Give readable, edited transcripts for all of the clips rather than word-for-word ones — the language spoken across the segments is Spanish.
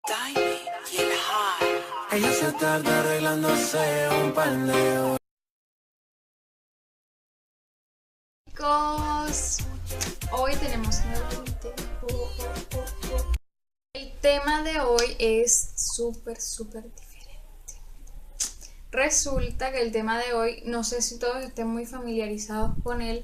Tiny y el high. Ella se tarda arreglándose un pandeo. Chicos, hoy tenemos nuevo video. El tema de hoy es súper diferente. Resulta que el tema de hoy, no sé si todos estén muy familiarizados con él,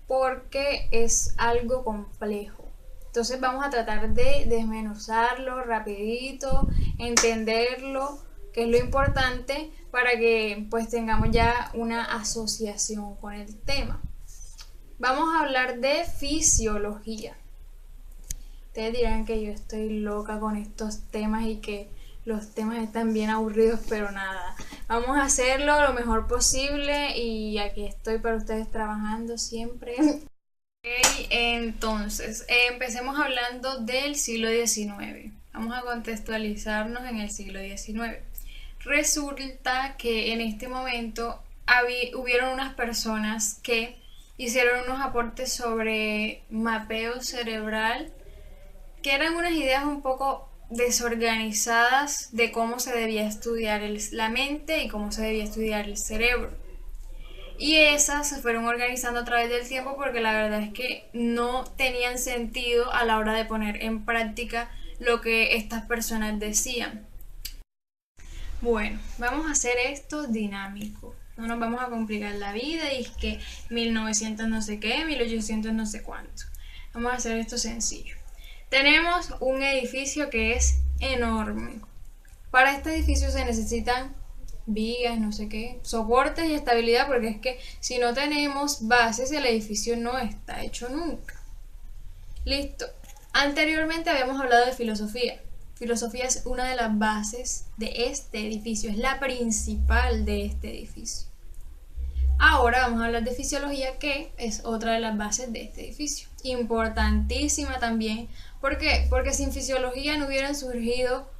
porque es algo complejo. Entonces vamos a tratar de desmenuzarlo rapidito, entenderlo, que es lo importante para que pues tengamos ya una asociación con el tema. Vamos a hablar de fisiología. Ustedes dirán que yo estoy loca con estos temas y que los temas están bien aburridos, pero nada. Vamos a hacerlo lo mejor posible y aquí estoy para ustedes trabajando siempre. Ok, entonces, empecemos hablando del siglo XIX. Vamos a contextualizarnos en el siglo XIX. Resulta que en este momento hubieron unas personas que hicieron unos aportes sobre mapeo cerebral, que eran unas ideas un poco desorganizadas de cómo se debía estudiar la mente y cómo se debía estudiar el cerebro. Y esas se fueron organizando a través del tiempo porque la verdad es que no tenían sentido a la hora de poner en práctica lo que estas personas decían. Bueno, vamos a hacer esto dinámico. No nos vamos a complicar la vida y es que 1900 no sé qué, 1800 no sé cuánto. Vamos a hacer esto sencillo. Tenemos un edificio que es enorme. Para este edificio se necesitan vigas, no sé qué, soportes y estabilidad, porque es que si no tenemos bases el edificio no está hecho nunca. Listo. Anteriormente habíamos hablado de filosofía. Filosofía es una de las bases de este edificio, es la principal de este edificio. Ahora vamos a hablar de fisiología, que es otra de las bases de este edificio. Importantísima también. ¿Por qué? Porque sin fisiología no hubieran surgido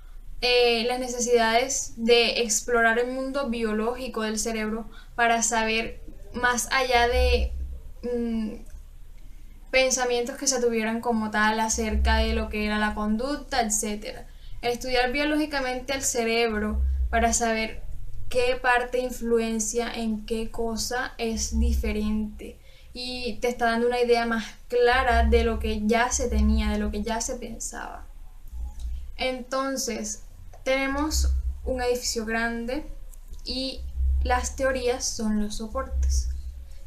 las necesidades de explorar el mundo biológico del cerebro para saber más allá de pensamientos que se tuvieran como tal acerca de lo que era la conducta, etc. Estudiar biológicamente el cerebro para saber qué parte influencia en qué cosa es diferente y te está dando una idea más clara de lo que ya se tenía, de lo que ya se pensaba. Entonces, tenemos un edificio grande y las teorías son los soportes.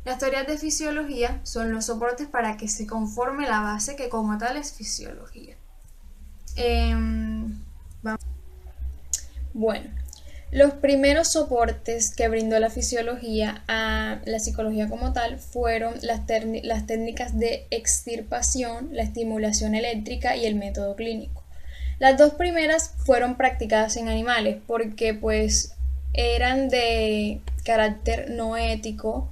Las teorías de fisiología son los soportes para que se conforme la base que como tal es fisiología. Bueno, los primeros soportes que brindó la fisiología a la psicología como tal fueron las técnicas de extirpación, la estimulación eléctrica y el método clínico. Las dos primeras fueron practicadas en animales porque pues eran de carácter no ético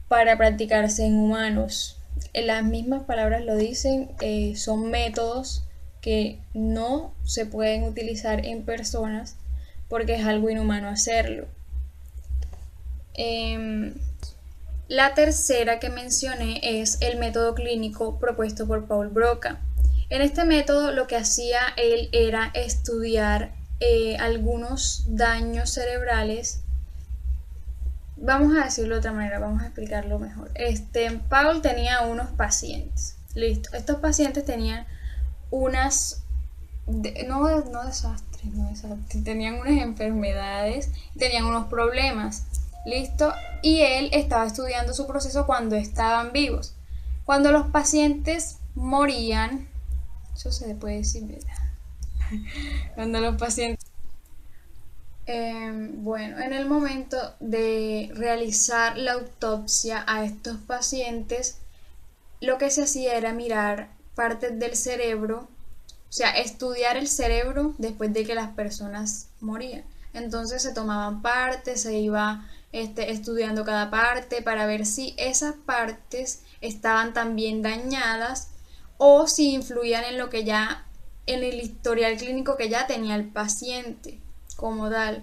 para practicarse en humanos. Las mismas palabras lo dicen, son métodos que no se pueden utilizar en personas porque es algo inhumano hacerlo. La tercera que mencioné es el método clínico propuesto por Paul Broca. En este método lo que hacía él era estudiar algunos daños cerebrales. Vamos a decirlo de otra manera, vamos a explicarlo mejor. Paul tenía unos pacientes. Listo. Estos pacientes tenían unas no desastres, tenían unas enfermedades, tenían unos problemas, listo, y él estaba estudiando su proceso cuando estaban vivos. Cuando los pacientes morían, eso se puede decir, ¿verdad? Cuando los pacientes bueno, en el momento de realizar la autopsia a estos pacientes, lo que se hacía era mirar partes del cerebro, o sea, estudiar el cerebro después de que las personas morían. Entonces se tomaban partes, se iba estudiando cada parte para ver si esas partes estaban también dañadas o si influían en lo que ya, en el historial clínico que ya tenía el paciente como tal.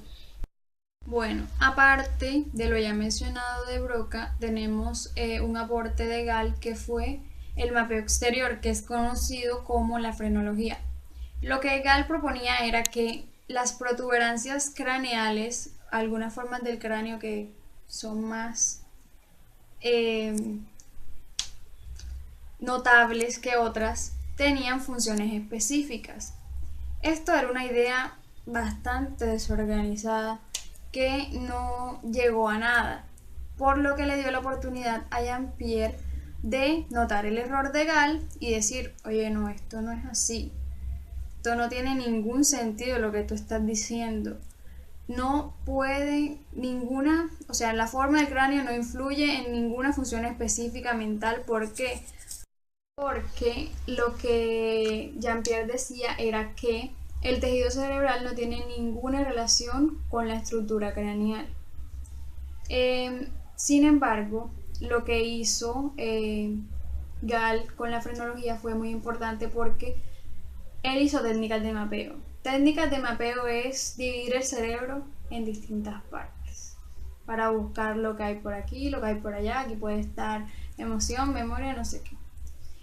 Bueno, aparte de lo ya mencionado de Broca, tenemos un aporte de Gall que fue el mapeo exterior, que es conocido como la frenología. Lo que Gall proponía era que las protuberancias craneales, algunas formas del cráneo que son más eh, notables que otras, tenían funciones específicas. Esto era una idea bastante desorganizada que no llegó a nada, por lo que le dio la oportunidad a Jean-Pierre de notar el error de Gall y decir, oye, no, esto no es así, esto no tiene ningún sentido lo que tú estás diciendo. No puede ninguna, o sea, la forma del cráneo no influye en ninguna función específica mental. ¿Por qué? Porque lo que Jean-Pierre decía era que el tejido cerebral no tiene ninguna relación con la estructura craneal. Sin embargo, lo que hizo Gall con la frenología fue muy importante porque él hizo técnicas de mapeo. Técnicas de mapeo es dividir el cerebro en distintas partes para buscar lo que hay por aquí, lo que hay por allá. Aquí puede estar emoción, memoria, no sé qué.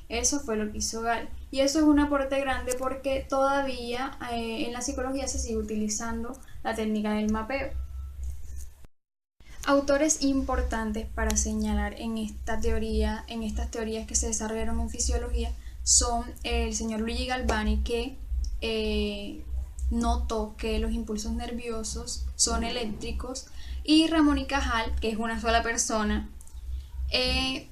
Eso fue lo que hizo Gall. Y eso es un aporte grande porque todavía en la psicología se sigue utilizando la técnica del mapeo. Autores importantes para señalar en esta teoría, en estas teorías que se desarrollaron en fisiología, son el señor Luigi Galvani, que notó que los impulsos nerviosos son eléctricos, y Ramón y Cajal, que es una sola persona,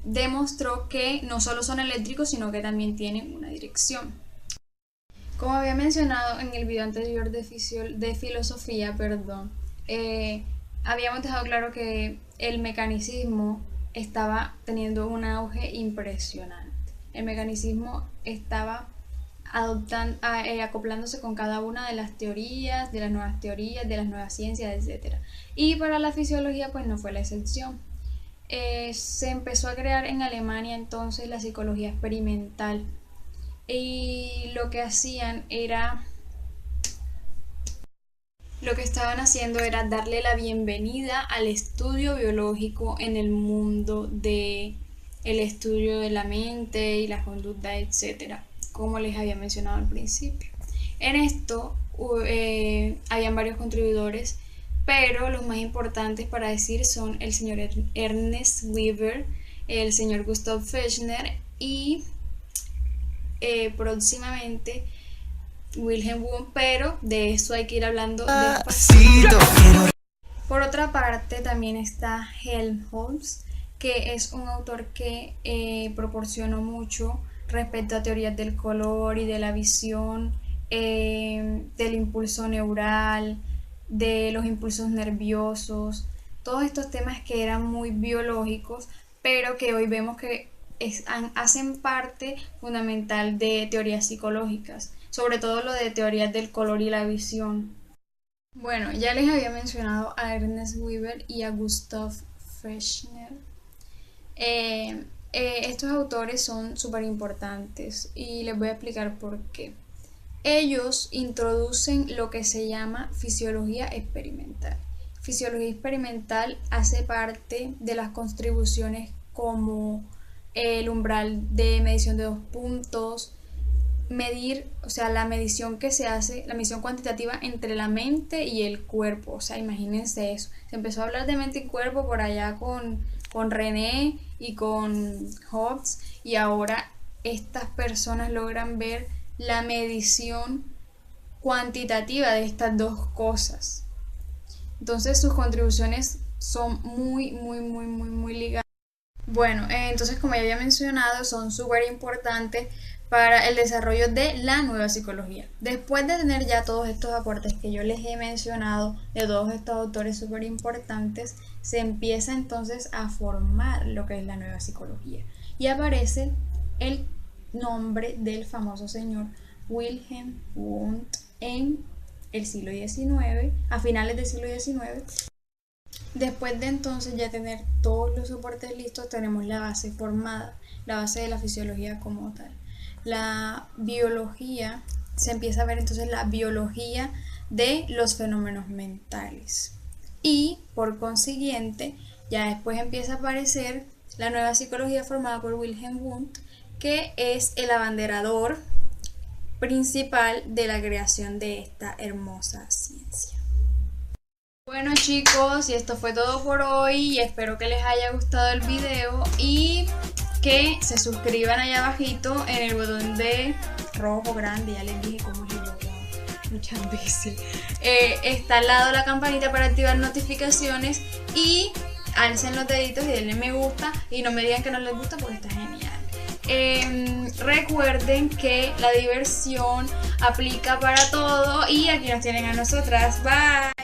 demostró que no solo son eléctricos, sino que también tienen una dirección. Como había mencionado en el video anterior de filosofía, habíamos dejado claro que el mecanicismo estaba teniendo un auge impresionante. El mecanicismo estaba acoplándose con cada una de las teorías, de las nuevas ciencias, etc. Y para la fisiología pues no fue la excepción. Se empezó a crear en Alemania entonces la psicología experimental, y lo que estaban haciendo era darle la bienvenida al estudio biológico en el mundo de el estudio de la mente y la conducta, etcétera, como les había mencionado al principio. En esto habían varios contribuidores, pero los más importantes para decir son el señor Ernest Weber, el señor Gustav Fechner y próximamente Wilhelm Wundt, pero de eso hay que ir hablando despacito. Por otra parte también está Helmholtz, que es un autor que proporcionó mucho respecto a teorías del color y de la visión, del impulso neural, de los impulsos nerviosos, todos estos temas que eran muy biológicos, pero que hoy vemos que hacen parte fundamental de teorías psicológicas, sobre todo lo de teorías del color y la visión. Bueno, ya les había mencionado a Ernest Weber y a Gustav Fechner. Estos autores son súper importantes y les voy a explicar por qué. Ellos introducen lo que se llama fisiología experimental. Fisiología experimental hace parte de las contribuciones como el umbral de medición de 2 puntos, medir, o sea, la medición que se hace, la medición cuantitativa entre la mente y el cuerpo. O sea, imagínense eso. Se empezó a hablar de mente y cuerpo por allá con René y con Hobbes, y ahora estas personas logran ver la medición cuantitativa de estas dos cosas. Entonces sus contribuciones son muy ligadas. Bueno, entonces como ya había mencionado, son súper importantes para el desarrollo de la nueva psicología. Después de tener ya todos estos aportes que yo les he mencionado de todos estos autores súper importantes, se empieza entonces a formar lo que es la nueva psicología, y aparece el nombre del famoso señor Wilhelm Wundt en el siglo XIX, a finales del siglo XIX. Después de entonces ya tener todos los soportes listos, tenemos la base formada, la base de la fisiología como tal. La biología, se empieza a ver entonces la biología de los fenómenos mentales, y por consiguiente ya después empieza a aparecer la nueva psicología formada por Wilhelm Wundt, que es el abanderador principal de la creación de esta hermosa ciencia. Bueno chicos, y esto fue todo por hoy, y espero que les haya gustado el video y que se suscriban allá abajito en el botón de rojo grande, ya les dije cómo es el botón muchas veces. Está al lado la campanita para activar notificaciones y alcen los deditos y denle me gusta y no me digan que no les gusta porque está genial. Recuerden que la diversión aplica para todo y aquí nos tienen a nosotras. Bye.